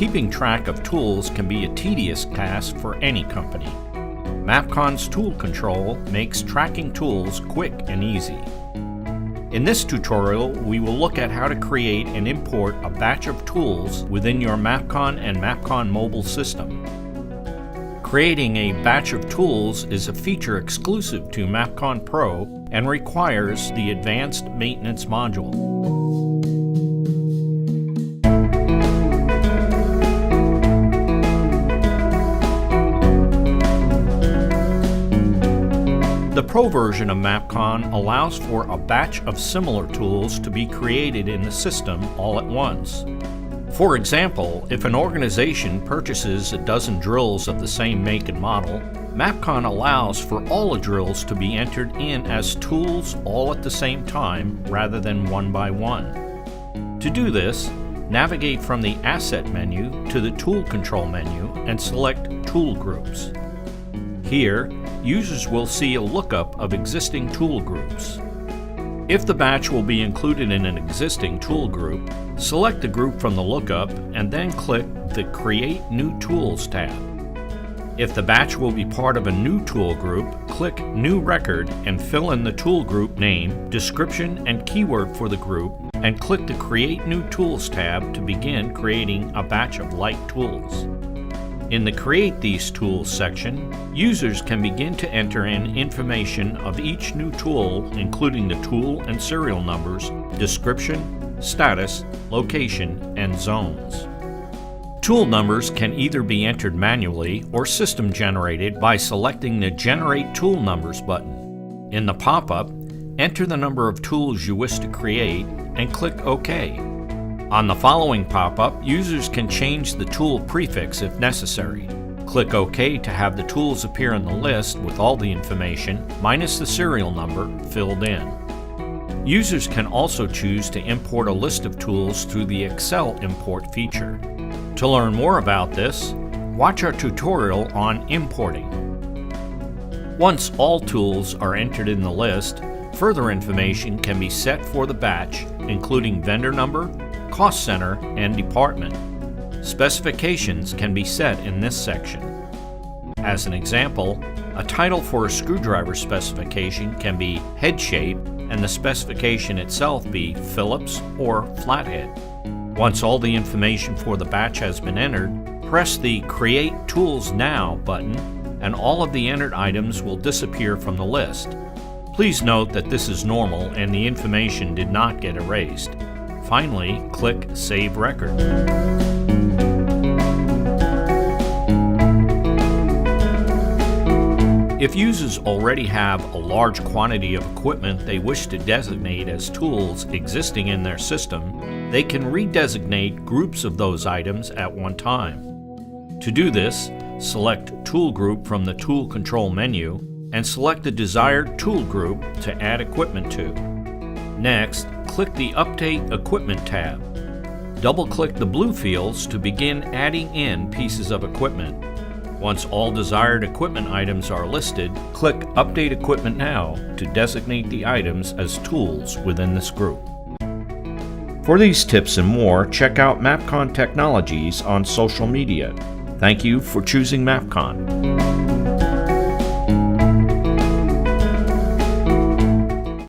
Keeping track of tools can be a tedious task for any company. MAPCON's tool control makes tracking tools quick and easy. In this tutorial, we will look at how to create and import a batch of tools within your MAPCON and MAPCON mobile system. Creating a batch of tools is a feature exclusive to MAPCON Pro and requires the Advanced Maintenance module. The Pro version of MAPCON allows for a batch of similar tools to be created in the system all at once. For example, if an organization purchases a dozen drills of the same make and model, MAPCON allows for all the drills to be entered in as tools all at the same time rather than one by one. To do this, navigate from the Asset menu to the Tool Control menu and select Tool Groups. Here, users will see a lookup of existing tool groups. If the batch will be included in an existing tool group, select the group from the lookup and then click the Create New Tools tab. If the batch will be part of a new tool group, click New Record and fill in the tool group name, description, and keyword for the group, and click the Create New Tools tab to begin creating a batch of like tools. In the Create These Tools section, users can begin to enter in information of each new tool, including the tool and serial numbers, description, status, location, and zones. Tool numbers can either be entered manually or system generated by selecting the Generate Tool Numbers button. In the pop-up, enter the number of tools you wish to create and click OK. On the following pop-up, users can change the tool prefix if necessary. Click OK to have the tools appear in the list with all the information, minus the serial number, filled in. Users can also choose to import a list of tools through the Excel import feature. To learn more about this, watch our tutorial on importing. Once all tools are entered in the list, further information can be set for the batch, including vendor number, cost center, and department. Specifications can be set in this section. As an example, a title for a screwdriver specification can be head shape and the specification itself be Phillips or flathead. Once all the information for the batch has been entered, press the Create Tools Now button and all of the entered items will disappear from the list. Please note that this is normal and the information did not get erased. Finally, click Save Record. If users already have a large quantity of equipment they wish to designate as tools existing in their system, they can redesignate groups of those items at one time. To do this, select Tool Group from the Tool Control menu and select the desired tool group to add equipment to. Next, click the Update Equipment tab. Double-click the blue fields to begin adding in pieces of equipment. Once all desired equipment items are listed, click Update Equipment Now to designate the items as tools within this group. For these tips and more, check out MAPCON Technologies on social media. Thank you for choosing MAPCON.